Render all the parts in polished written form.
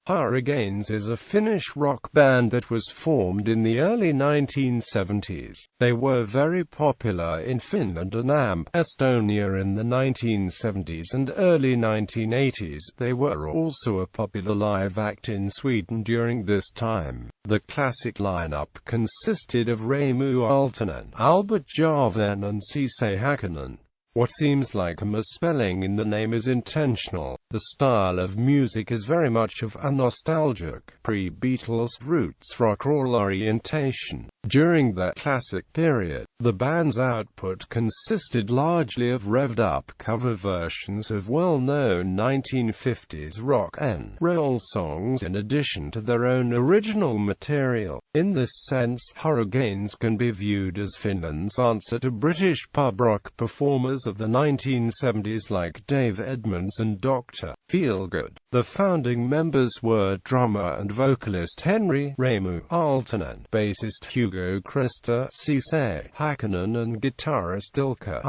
Hurriganes is a Finnish rock band that was formed in the early 1970s. They were very popular in Finland and Estonia in the 1970s and early 1980s. They were also a popular live act in Sweden during this time. The classic lineup consisted of Remu Aaltonen, Järvinen and Cisse Häkkinen. What seems like a misspelling in the name is intentional. The style of music is very much of a nostalgic, pre-Beatles roots rock roll orientation. During that classic period, the band's output consisted largely of revved-up cover versions of well-known 1950s rock and roll songs in addition to their own original material. In this sense, Hurriganes can be viewed as Finland's answer to British pub rock performers of the 1970s like Dave Edmunds and Dr. Feelgood. The founding members were drummer and vocalist Remu Aaltonen, bassist Hugo Krista, Cisse Häkkinen and guitarist Ilkka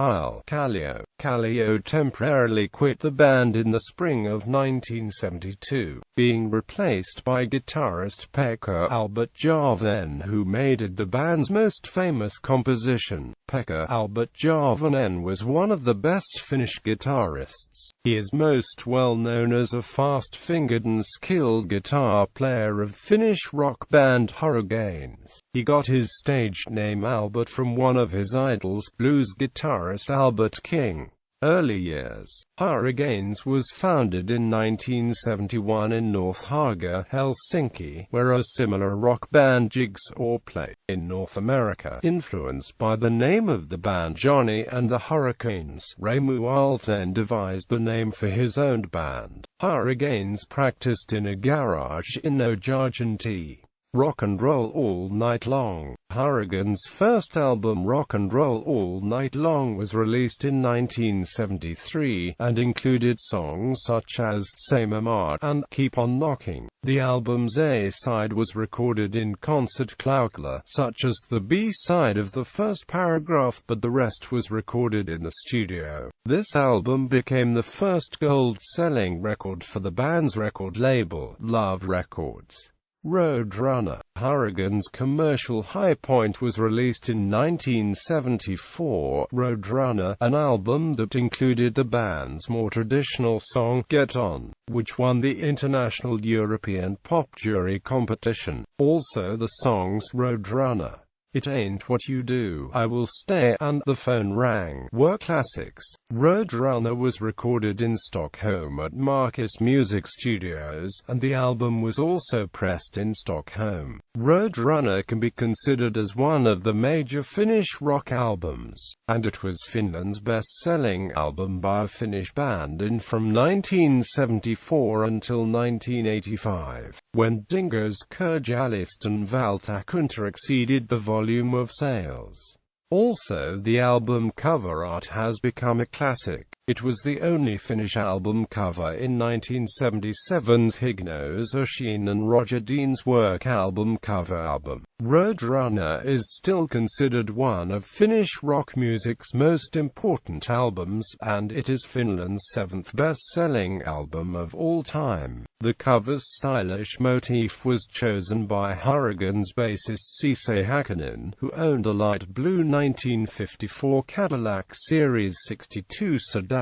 Kallio. Kallio temporarily quit the band in the spring of 1972, being replaced by guitarist Pekka Järvinen, who made it the band's most famous composition. Pekka Järvinen was one of the best Finnish guitarists. He is most well known as a fast-fingered and skilled guitar player of Finnish rock band Hurriganes. He got his stage name Albert from one of his idols, blues guitarist Albert King. Early years. Hurriganes was founded in 1971 in North Haga, Helsinki, where a similar rock band Jigsaw played in North America. Influenced by the name of the band Johnny and the Hurricanes, Remu Aaltonen devised the name for his own band. Hurriganes practiced in a garage in Argentina. Rock and Roll All Night Long. Hurriganes' first album Rock and Roll All Night Long was released in 1973, and included songs such as Say Mama and Keep on Knocking. The album's A-side was recorded in concert Klaukla, such as the B-side of the first paragraph, but the rest was recorded in the studio. This album became the first gold-selling record for the band's record label, Love Records. Roadrunner. Hurriganes' commercial high point was released in 1974, Roadrunner, an album that included the band's more traditional song, Get On, which won the International European Pop Jury competition. Also the songs, Roadrunner, It Ain't What You Do, I Will Stay, and The Phone Rang were classics. Roadrunner was recorded in Stockholm at Marcus Music Studios, and the album was also pressed in Stockholm. Roadrunner can be considered as one of the major Finnish rock albums, and it was Finland's best-selling album by a Finnish band from 1974 until 1985, when Dingo's Kärjälisten Valtakunta exceeded the volume of sales. Also, the album cover art has become a classic. It was the only Finnish album cover in 1977's Hygnos Ocean and Roger Dean's work album cover album. Roadrunner is still considered one of Finnish rock music's most important albums, and it is Finland's seventh best-selling album of all time. The cover's stylish motif was chosen by Hurriganes bassist Cisse Häkkinen, who owned a light blue 1954 Cadillac Series 62 sedan.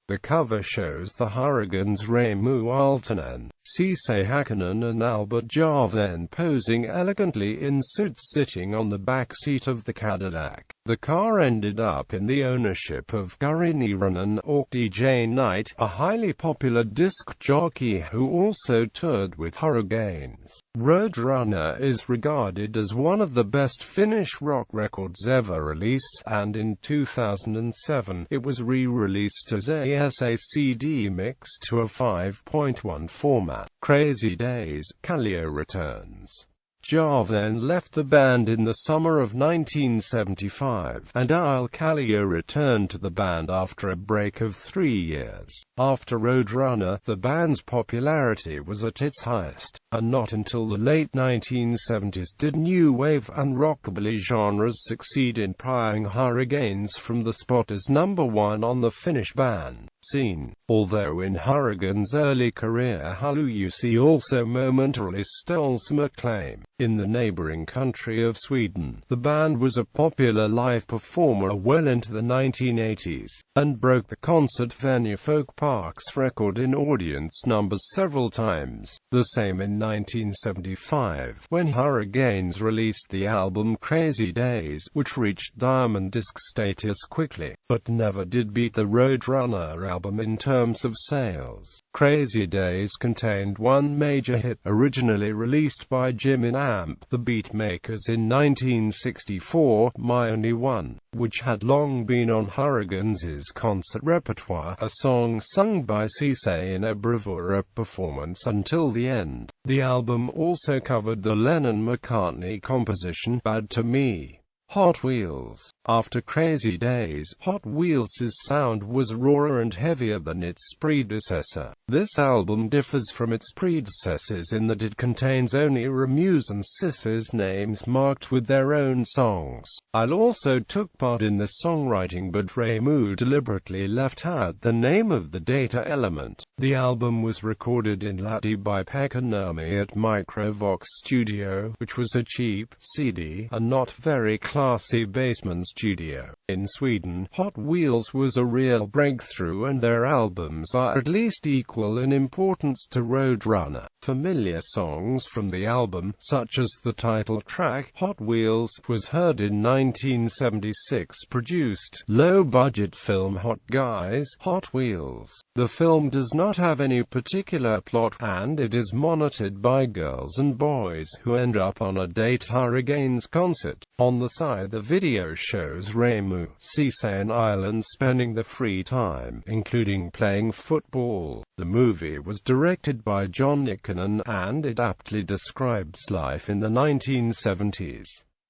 The cover shows the Hurriganes' Remu Aaltonen, Cisse Häkkinen and Albert Järvinen posing elegantly in suits sitting on the back seat of the Cadillac. The car ended up in the ownership of Kari Niiranen or DJ Knight, a highly popular disc jockey who also toured with Hurriganes. Roadrunner is regarded as one of the best Finnish rock records ever released, and in 2007, it was re-released as a CD mix to a 5.1 format. Crazy Days. Kallio returns. Järvinen left the band in the summer of 1975, and Kallio returned to the band after a break of 3 years. After Roadrunner, the band's popularity was at its highest, and not until the late 1970s did new wave and rockabilly genres succeed in prying Hurriganes from the spot as #1 on the Finnish band scene. Although in Hurriganes' early career Halluci also momentarily stole some acclaim in the neighboring country of Sweden, the band was a popular live performer well into the 1980s, and broke the concert venue Folk Park's record in audience numbers several times. The same in 1975, when Hurriganes released the album Crazy Days, which reached diamond disc status quickly, but never did beat the Roadrunner album in terms of sales. Crazy Days contained one major hit, originally released by Jim and Amp, the Beatmakers in 1964, My Only One, which had long been on Hurriganes' concert repertoire, a song sung by Cisse in a bravura performance until the end. The album also covered the Lennon-McCartney composition Bad to Me. Hot Wheels. After Crazy Days, Hot Wheels' sound was rawer and heavier than its predecessor. This album differs from its predecessors in that it contains only Remu's and Cisse's names marked with their own songs. I'll also took part in the songwriting, but Remu deliberately left out the name of the data element. The album was recorded in Lahti by Pekka Nurmi at Microvox Studio, which was a cheap, seedy, and not very classy basement studio. In Sweden, Hot Wheels was a real breakthrough, and their albums are at least equal in importance to Roadrunner. Familiar songs from the album, such as the title track, Hot Wheels, was heard in 1976 produced, low-budget film Hot Guys, Hot Wheels. The film does not have any particular plot, and it is monitored by girls and boys who end up on a date Hurriganes concert. On the side, the video shows Remu, Cisse and Ireland spending the free time, including playing football. The movie was directed by John Nikkanen, and it aptly describes life in the 1970s.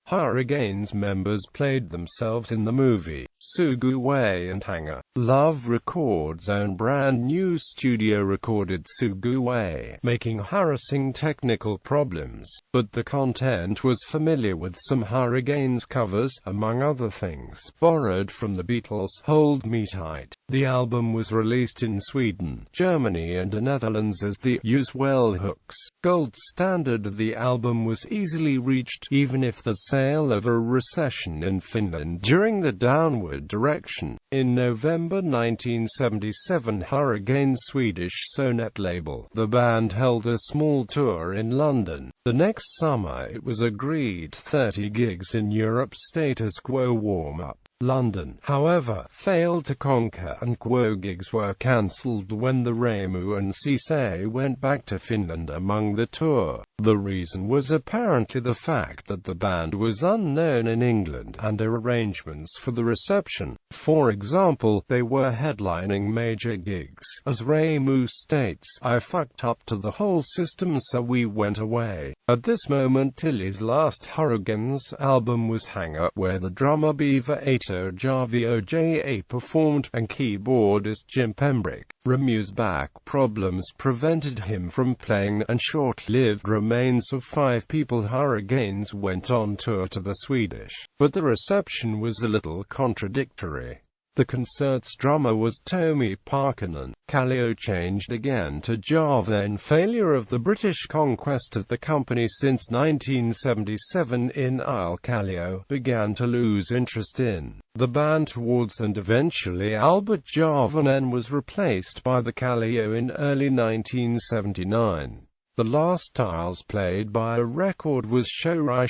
Hurriganes members played themselves in the movie. Suguwe and Hanger. Love Records' own brand new studio recorded Suguwe, making harassing technical problems, but the content was familiar, with some Hurriganes covers, among other things, borrowed from the Beatles' Hold Me Tight. The album was released in Sweden, Germany and the Netherlands as the Usual Hooks. Gold standard of the album was easily reached, even if the sale of a recession in Finland during the downward direction. In November 1977, Hurriganes' Swedish Sonet label, the band held a small tour in London. The next summer it was agreed 30 gigs in Europe's status quo warm-up. London, however, failed to conquer, and quo gigs were cancelled when the Remu and Cisse went back to Finland among the tour. The reason was apparently the fact that the band was unknown in England, and arrangements for the reception. For example, they were headlining major gigs. As Remu states, "I fucked up to the whole system, so we went away." At this moment, Tilly's last Hurriganes album was Hang Up, where the drummer Beaver Ato Javio performed, and keyboardist Jim Pembroke. Remu's back problems prevented him from playing, and short-lived remains of 5 people Hurriganes went on tour to the Swedish, but the reception was a little contradictory. The concert's drummer was Tommy Parkinen. Kallio changed again to Java in failure of the British conquest of the company since 1977. In Isle Kallio began to lose interest in the band towards, and eventually Albert Javanen was replaced by the Kallio in early 1979. The last tiles played by a record was Shorai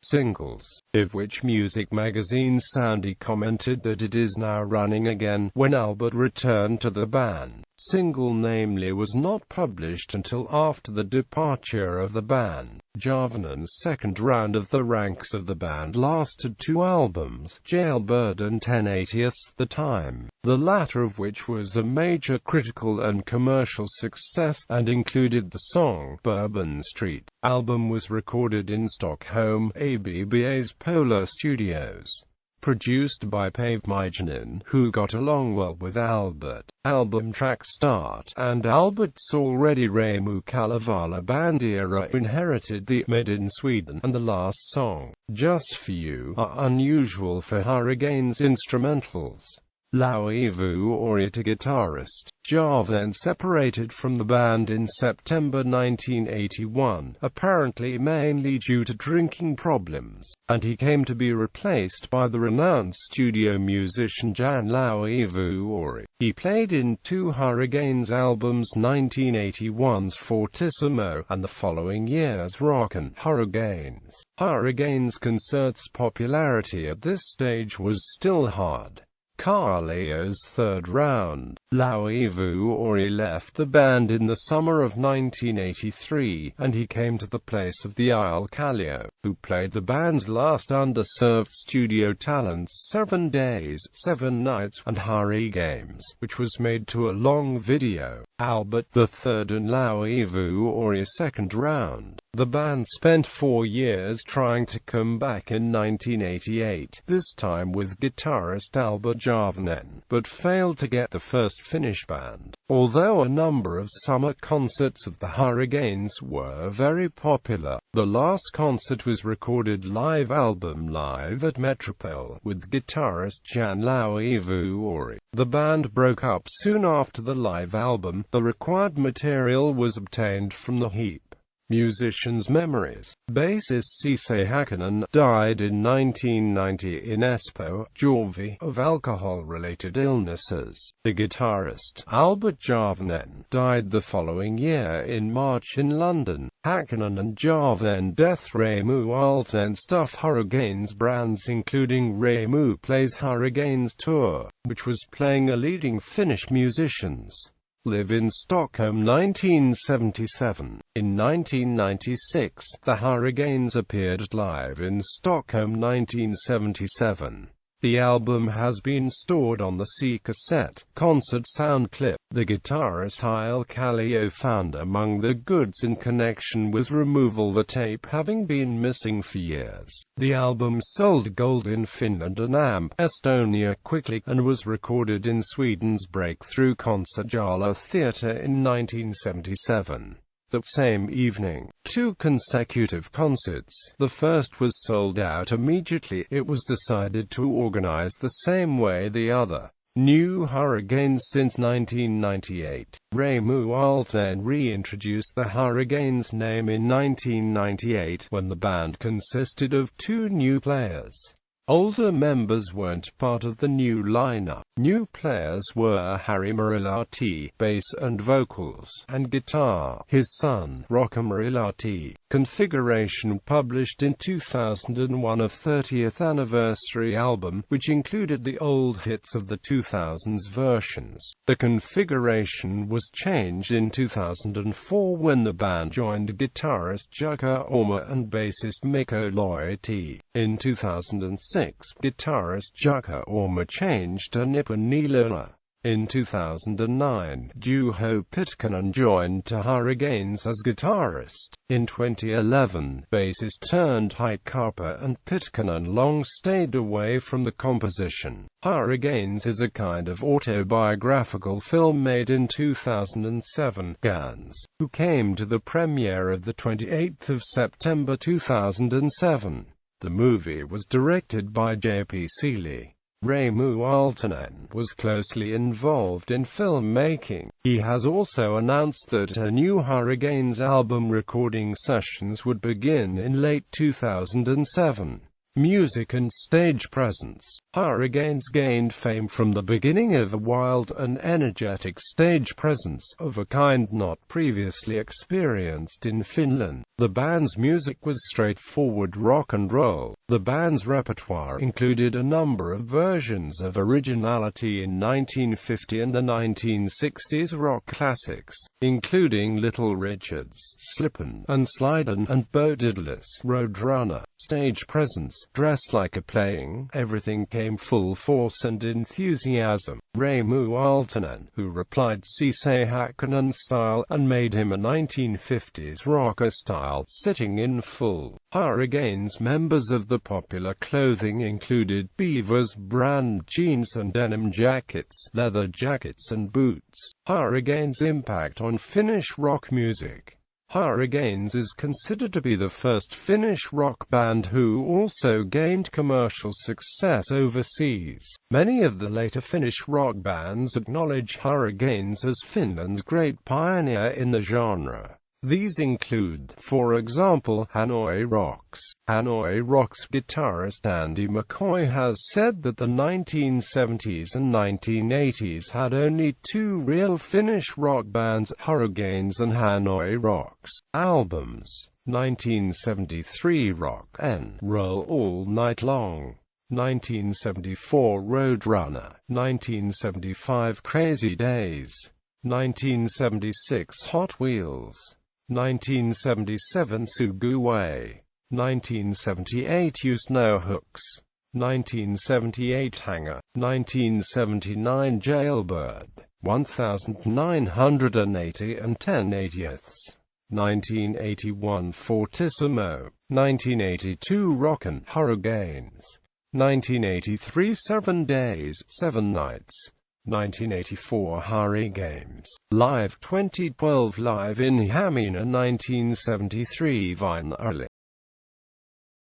singles, of which Music Magazine's Sandy commented that it is now running again. When Albert returned to the band, single namely was not published until after the departure of the band. Javanen's second round of the ranks of the band lasted 2 albums, Jailbird and 10/80ths the Time, the latter of which was a major critical and commercial success, and included the song Bourbon Street. Album was recorded in Stockholm, ABBA's Polar Studios. Produced by Pave Mijanin, who got along well with Albert. album track Start, and Albert's already Remu Kalevala band era inherited the made in Sweden, and the last song, Just For You, are unusual for Hurriganes instrumentals. Lauri Vuori, guitarist, Järvinen separated from the band in September 1981, apparently mainly due to drinking problems, and he came to be replaced by the renowned studio musician Jan Lauri Vuori. He played in two Hurriganes albums, 1981's Fortissimo and the following year's Rockin' Hurriganes. Hurriganes concerts' popularity at this stage was still hard. Kallio's third round. Lauri Vuori left the band in the summer of 1983, and he came to the place of the Isle Kallio, who played the band's last underserved studio talents 7 Days, 7 Nights, and Hurriganes, which was made to a long video. Albert the third and Lauri Vuori's second round. The band spent 4 years trying to come back in 1988, this time with guitarist Albert Järvinen, but failed to get the first Finnish band. Although a number of summer concerts of the Hurriganes were very popular, the last concert was recorded live album Live at Metropole, with guitarist Jan Lauri Vuori. The band broke up soon after the live album. The required material was obtained from the heap. Musicians' memories. Bassist Cisse Häkkinen died in 1990 in Espoo, Jorvi, of alcohol-related illnesses. The guitarist, Albert Järvinen, died the following year in March in London. Häkkinen and Järvinen death. Remu Aaltonen stuff. Hurriganes brands including Remu Plays Hurriganes Tour, which was playing a leading Finnish musicians. Live in Stockholm 1977. In 1996, the Hurriganes appeared live in Stockholm 1977. The album has been stored on the C cassette concert sound clip. The guitarist Isle Kallio found among the goods in connection with removal, the tape having been missing for years. The album sold gold in Finland and Estonia quickly, and was recorded in Sweden's breakthrough Konsertgala Theatre in 1977. That same evening, 2 consecutive concerts. The first was sold out immediately. It was decided to organize the same way the other. New Hurriganes since 1998. Remu Aaltonen reintroduced the Hurriganes name in 1998, when the band consisted of 2 new players. Older members weren't part of the new lineup. New players were Remu Aaltonen, bass and vocals, and guitar, his son, Remu Aaltonen. Configuration published in 2001 of 30th anniversary album, which included the old hits of the 2000s versions. The configuration was changed in 2004 when the band joined guitarist Jukka Orma and bassist Mikko Loiti. In 2006, guitarist Jukka Orma changed to Nippu Niilula. In 2009, Juho Pitkänen joined to Hurriganes as guitarist. In 2011, bassist turned Highcarper and Pitkänen long stayed away from the composition. Hurriganes is a kind of autobiographical film made in 2007. Gans, who came to the premiere of the 28th of September 2007. The movie was directed by J.P. Seeley. Remu Aaltonen was closely involved in filmmaking. He has also announced that a new Hurriganes album recording sessions would begin in late 2007. Music and stage presence. Hurriganes gained fame from the beginning of a wild and energetic stage presence, of a kind not previously experienced in Finland. The band's music was straightforward rock and roll. The band's repertoire included a number of versions of originality in 1950 and the 1960s rock classics, including Little Richards, Slippin' and Slidin' and Bo Diddley's Roadrunner. Stage presence. dressed like a playing, everything came full force and enthusiasm. Remu Aaltonen, who replied Cisse Häkkinen style, and made him a 1950s rocker style, sitting in full. Hurriganes members of the popular clothing included Beavers brand jeans and denim jackets, leather jackets and boots. Hurriganes' impact on Finnish rock music. Hurriganes is considered to be the first Finnish rock band who also gained commercial success overseas. Many of the later Finnish rock bands acknowledge Hurriganes as Finland's great pioneer in the genre. These include, for example, Hanoi Rocks. Hanoi Rocks guitarist Andy McCoy has said that the 1970s and 1980s had only two real Finnish rock bands, Hurriganes and Hanoi Rocks. Albums: 1973 Rock and Roll All Night Long, 1974 Roadrunner, 1975 Crazy Days, 1976 Hot Wheels, 1977 Suguway, 1978 Use No Hooks, 1978 Hanger, 1979 Jailbird, 1980 and 10/80ths, 1981 Fortissimo, 1982 Rockin' Hurriganes, 1983 7 Days, 7 Nights, 1984 Hurriganes, Live 2012 Live in Hamina 1973 Vine Early.